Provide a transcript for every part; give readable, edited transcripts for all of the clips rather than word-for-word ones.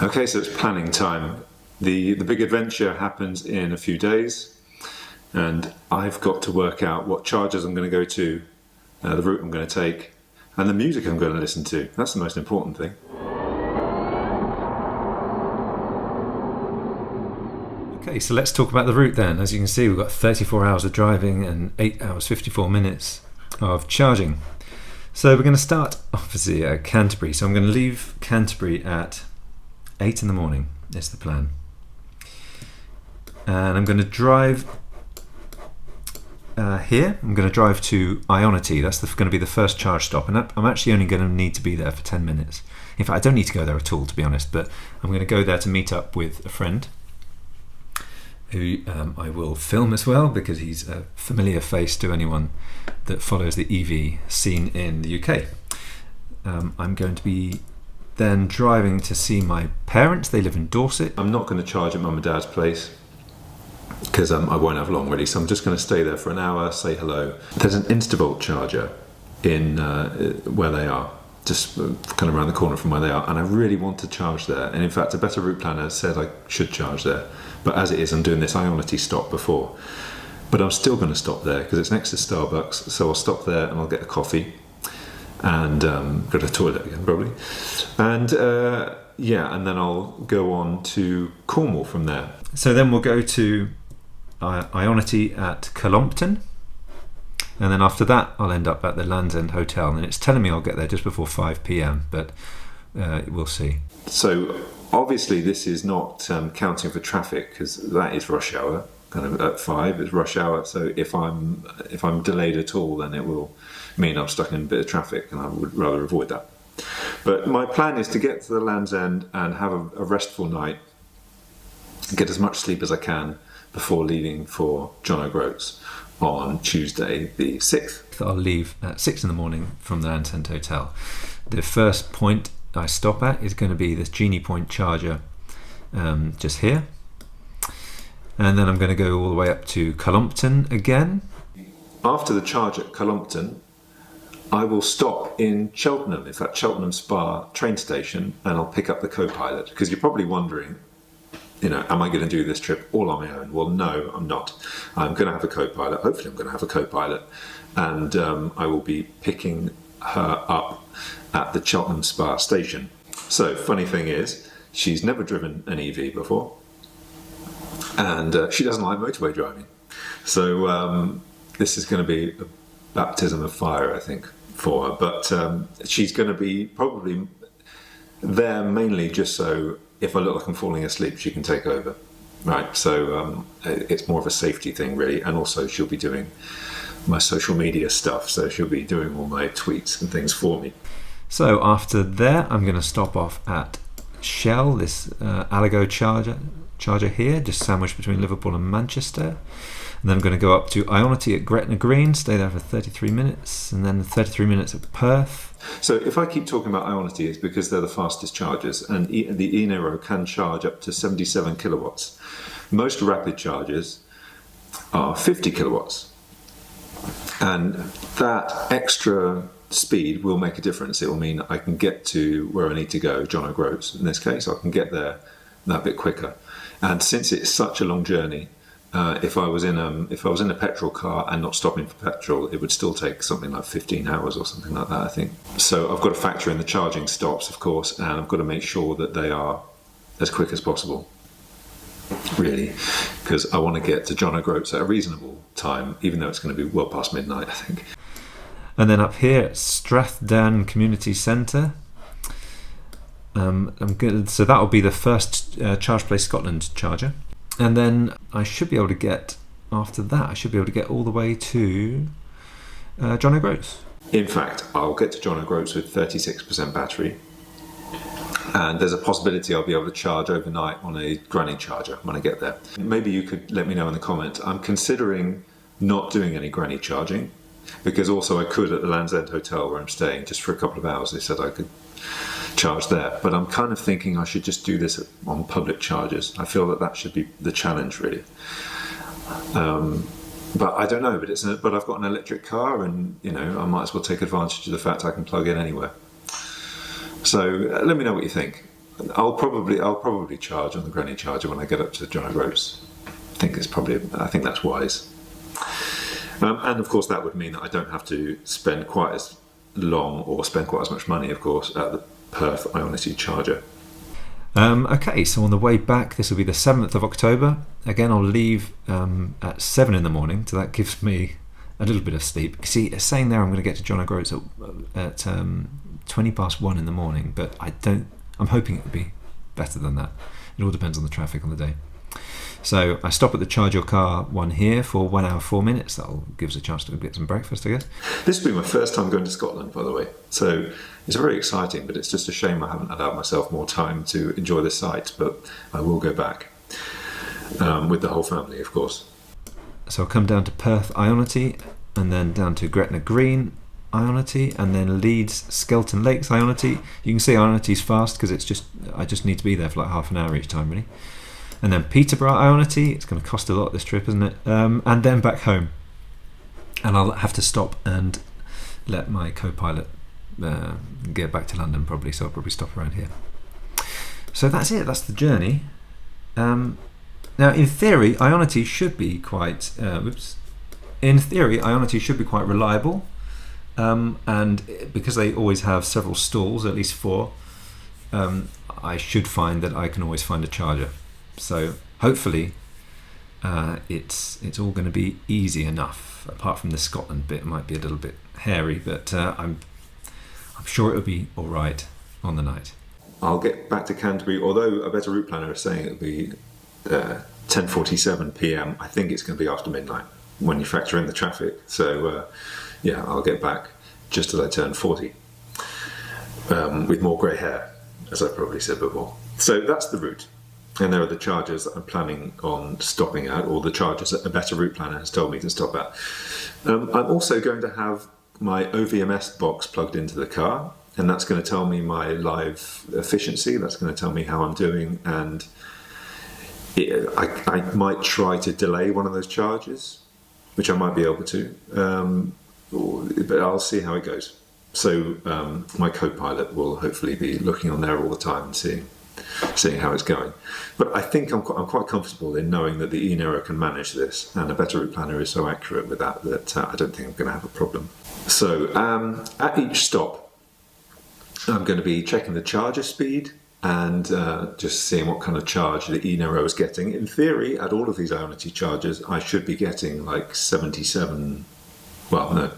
Okay, so it's planning time. The big adventure happens in a few days, and I've got to work out what charges I'm going to go to, the route I'm going to take, and the music I'm going to listen to. That's the most important thing. Okay, so let's talk about the route then. As you can see, we've got 34 hours of driving and 8 hours 54 minutes of charging. So we're going to start obviously at Canterbury. So I'm going to leave Canterbury at 8 in the morning, is the plan. And I'm going to drive here. I'm going to drive to IONITY. That's going to be the first charge stop, and I'm actually only going to need to be there for 10 minutes. In fact, I don't need to go there at all, to be honest, but I'm going to go there to meet up with a friend who I will film as well, because he's a familiar face to anyone that follows the EV scene in the UK. I'm going to be then driving to see my parents. They live in Dorset. I'm not going to charge at Mum and Dad's place because I won't have long really, so I'm just going to stay there for an hour, say hello. There's an Instavolt charger in where they are, just kind of around the corner from where they are, and I really want to charge there. And in fact, a better route planner said I should charge there, but as it is, I'm doing this IONITY stop before. But I'm still going to stop there because it's next to Starbucks, so I'll stop there and I'll get a coffee and go to the toilet again probably, and yeah, and then I'll go on to Cornwall from there. So then we'll go to IONITY at Cheltenham, and then after that I'll end up at the Land's End Hotel, and it's telling me I'll get there just before 5 p.m, but we'll see. So obviously this is not counting for traffic, because that is rush hour. Kind of at 5 is rush hour, so if I'm delayed at all, then it will mean I'm stuck in a bit of traffic, and I would rather avoid that. But my plan is to get to the Land's End and have a restful night, get as much sleep as I can before leaving for John O'Groats on Tuesday the 6th. I'll leave at 6 in the morning from the Land's End Hotel. The first point I stop at is going to be this Genie Point charger just here, and then I'm going to go all the way up to Cheltenham again. After the charge at Cheltenham, I will stop in Cheltenham, in fact Cheltenham Spa train station, and I'll pick up the co-pilot, because you're probably wondering, you know, am I going to do this trip all on my own? Well, no, I'm not. I'm going to have a co-pilot. Hopefully I'm going to have a co-pilot, and I will be picking her up at the Cheltenham Spa station. So, funny thing is, she's never driven an EV before, and she doesn't like motorway driving. So this is going to be a baptism of fire, I think, for her. But she's going to be probably there mainly just so if I look like I'm falling asleep, she can take over. Right, so it's more of a safety thing really, and also she'll be doing my social media stuff, so she'll be doing all my tweets and things for me. So after there, I'm going to stop off at Shell, this Aligo charger here, just sandwiched between Liverpool and Manchester. And then I'm going to go up to IONITY at Gretna Green, stay there for 33 minutes, and then 33 minutes at Perth. So if I keep talking about IONITY, it's because they're the fastest chargers, and the e-niro can charge up to 77 kilowatts. Most rapid chargers are 50 kilowatts. And that extra speed will make a difference. It will mean I can get to where I need to go, John O'Groats in this case. I can get there that bit quicker. And since it's such a long journey, if I was in a petrol car and not stopping for petrol, it would still take something like 15 hours or something like that, I think. So I've got to factor in the charging stops, of course, and I've got to make sure that they are as quick as possible, really, because I want to get to John O'Groats at a reasonable time, even though it's going to be well past midnight, I think. And then up here at Strathdown Community Centre, so that will be the first Charge Place Scotland charger. And then I should be able to get, after that, I should be able to get all the way to John O'Groats. In fact, I'll get to John O'Groats with 36% battery, and there's a possibility I'll be able to charge overnight on a granny charger when I get there. Maybe you could let me know in the comments. I'm considering not doing any granny charging, because also I could at the Land's End Hotel where I'm staying just for a couple of hours. They said I could charge there, but I'm kind of thinking I should just do this on public chargers. I feel that should be the challenge really. But I don't know, but I've got an electric car, and you know, I might as well take advantage of the fact I can plug in anywhere. So let me know what you think. I'll probably charge on the granny charger when I get up to John O'Groats. I think that's wise. And of course that would mean that I don't have to spend quite as long or spend quite as much money, of course, at the Perth IONITY charger. Okay, so on the way back, this will be the 7th of October. Again, I'll leave at 7 in the morning, so that gives me a little bit of sleep. See, it's saying there I'm going to get to John O'Groats at 20 past 1 in the morning, but I'm hoping it will be better than that. It all depends on the traffic on the day. So I stop at the Charge Your Car one here for 1 hour 4 minutes. That'll give us a chance to get some breakfast, I guess. This will be my first time going to Scotland, by the way. So it's very exciting, but it's just a shame I haven't allowed myself more time to enjoy the sights, but I will go back with the whole family, of course. So I'll come down to Perth IONITY, and then down to Gretna Green IONITY, and then Leeds Skelton Lakes IONITY. You can see IONITY's fast because I just need to be there for like half an hour each time, really. And then Peterborough IONITY. It's going to cost a lot this trip, isn't it? And then back home, and I'll have to stop and let my co-pilot get back to London probably. So I'll probably stop around here. So that's it. That's the journey. Now, in theory, IONITY should be quite. In theory, IONITY should be quite reliable, and because they always have several stalls, at least 4, I should find that I can always find a charger. So hopefully it's all going to be easy enough. Apart from the Scotland bit, it might be a little bit hairy, but I'm sure it'll be all right on the night. I'll get back to Canterbury, although a better route planner is saying it'll be 10:47 p.m. I think it's going to be after midnight when you factor in the traffic. So yeah, I'll get back just as I turn 40 with more grey hair, as I probably said before. So that's the route. And there are the chargers that I'm planning on stopping at, or the chargers that a better route planner has told me to stop at. I'm also going to have my OVMS box plugged into the car, and that's going to tell me my live efficiency. That's going to tell me how I'm doing, and I might try to delay one of those charges, which I might be able to, but I'll see how it goes. So my co-pilot will hopefully be looking on there all the time and seeing how it's going. But I think I'm quite comfortable in knowing that the e-niro can manage this, and a better route planner is so accurate with that I don't think I'm going to have a problem. So at each stop, I'm going to be checking the charger speed and just seeing what kind of charge the e-niro is getting. In theory, at all of these IONITY chargers, I should be getting like 77. Well, no,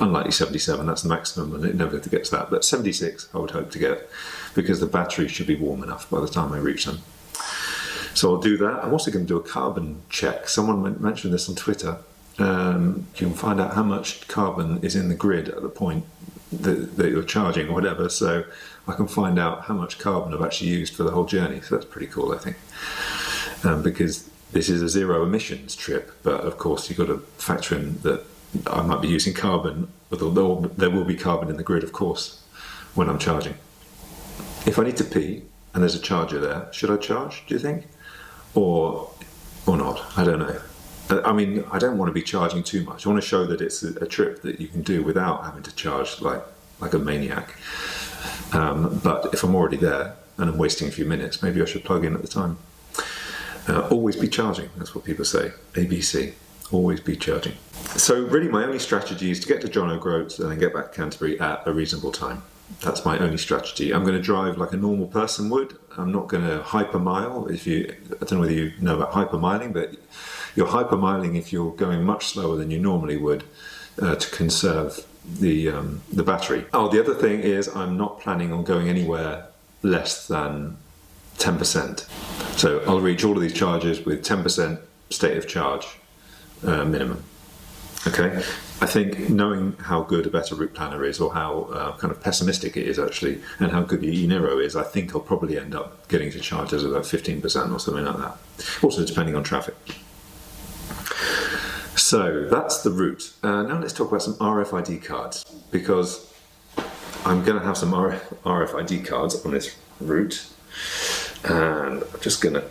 unlikely 77, that's the maximum, and it never gets that, but 76 I would hope to get, because the battery should be warm enough by the time I reach them. So I'll do that. I'm also going to do a carbon check. Someone mentioned this on Twitter. You can find out how much carbon is in the grid at the point that you're charging or whatever, so I can find out how much carbon I've actually used for the whole journey. So that's pretty cool, I think, because this is a zero emissions trip, but of course you've got to factor in that I might be using carbon, but there will be carbon in the grid, of course, when I'm charging. If I need to pee and there's a charger there, should I charge, do you think? Or not? I don't know. I mean, I don't want to be charging too much. I want to show that it's a trip that you can do without having to charge like a maniac. But if I'm already there and I'm wasting a few minutes, maybe I should plug in at the time. Always be charging, that's what people say. ABC, always be charging. So really my only strategy is to get to John O'Groats and then get back to Canterbury at a reasonable time. That's my only strategy. I'm going to drive like a normal person would. I'm not going to hypermile. I don't know whether you know about hypermiling, but you're hypermiling if you're going much slower than you normally would to conserve the battery. Oh, the other thing is I'm not planning on going anywhere less than 10%. So I'll reach all of these charges with 10% state of charge minimum. Okay, I think knowing how good a better route planner is, or how kind of pessimistic it is actually, and how good the e-niro is, I think I'll probably end up getting to charges about 15% or something like that. Also depending on traffic. So that's the route. Now let's talk about some RFID cards, because I'm going to have some RFID cards on this route, and I'm just going to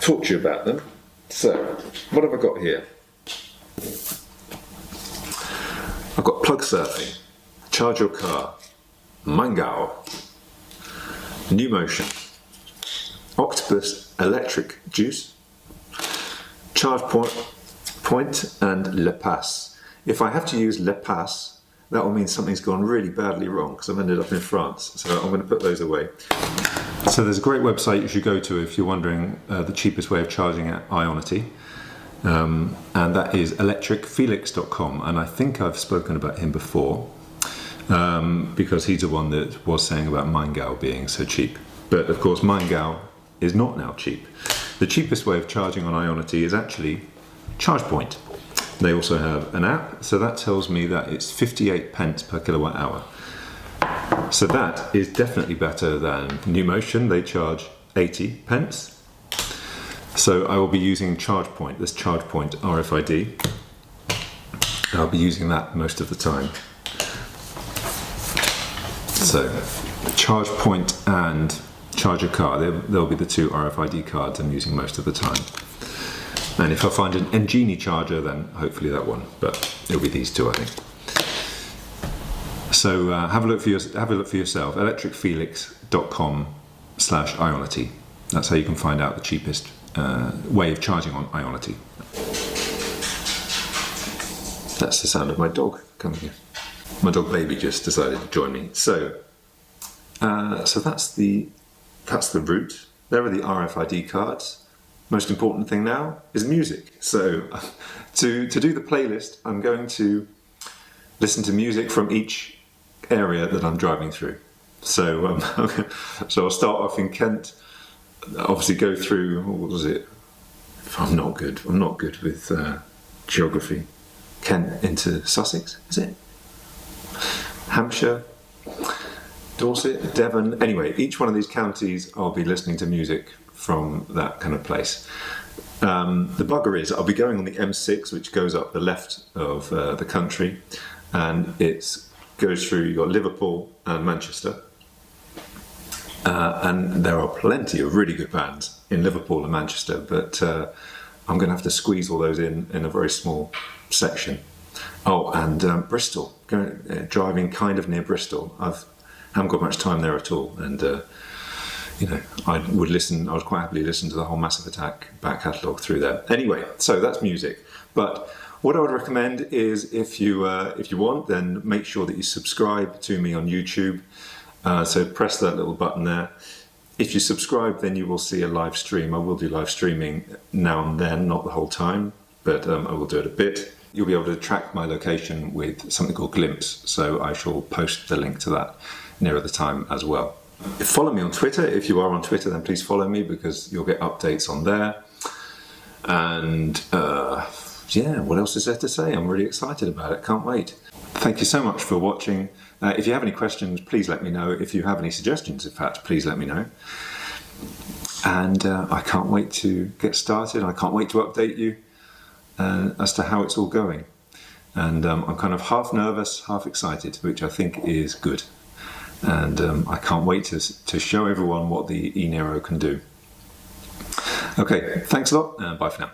talk to you about them. So what have I got here? I've got plug surfing, charge your car, Mangao, New Motion, Octopus Electric Juice, Charge Point, and Le Pass. If I have to use Le Pass, that will mean something's gone really badly wrong because I've ended up in France. So I'm going to put those away. So there's a great website you should go to if you're wondering the cheapest way of charging at IONITY. And that is electricfelix.com. And I think I've spoken about him before because he's the one that was saying about Maingau being so cheap. But of course, Maingau is not now cheap. The cheapest way of charging on IONITY is actually ChargePoint. They also have an app, so that tells me that it's 58 pence per kilowatt hour. So that is definitely better than NewMotion. They charge 80 pence. So I will be using ChargePoint, this ChargePoint RFID. I'll be using that most of the time. So ChargePoint and Charge a Car, they'll be the two RFID cards I'm using most of the time. And if I find an Engini charger, then hopefully that one, but it'll be these two, I think. So have a look for yourself, electricfelix.com/IONITY. That's how you can find out the cheapest way of charging on IONITY. That's the sound of my dog coming here. My dog Baby just decided to join me. So that's the route. There are the RFID cards. Most important thing now is music. So to do the playlist, I'm going to listen to music from each area that I'm driving through. So so I'll start off in Kent, obviously go through, what was it? I'm not good with geography. Kent into Sussex, is it? Hampshire, Dorset, Devon. Anyway, each one of these counties I'll be listening to music from that kind of place. The bugger is I'll be going on the M6, which goes up the left of the country, and it goes through, you've got Liverpool and Manchester, and there are plenty of really good bands in Liverpool and Manchester, but I'm going to have to squeeze all those in a very small section. Oh, and Bristol, driving kind of near Bristol. I haven't got much time there at all, and I would quite happily listen to the whole Massive Attack back catalogue through there. Anyway, so that's music. But what I would recommend is if you want, then make sure that you subscribe to me on YouTube. So press that little button there. If you subscribe, then you will see a live stream. I will do live streaming now and then, not the whole time, but I will do it a bit. You'll be able to track my location with something called Glimpse, so I shall post the link to that nearer the time as well. Follow me on Twitter. If you are on Twitter, then please follow me because you'll get updates on there. And what else is there to say? I'm really excited about it. Can't wait. Thank you so much for watching. If you have any questions, please let me know. If you have any suggestions, in fact, please let me know. And I can't wait to get started. I can't wait to update you as to how it's all going. And I'm kind of half nervous, half excited, which I think is good. And I can't wait to show everyone what the e-niro can do. Okay, thanks a lot, and bye for now.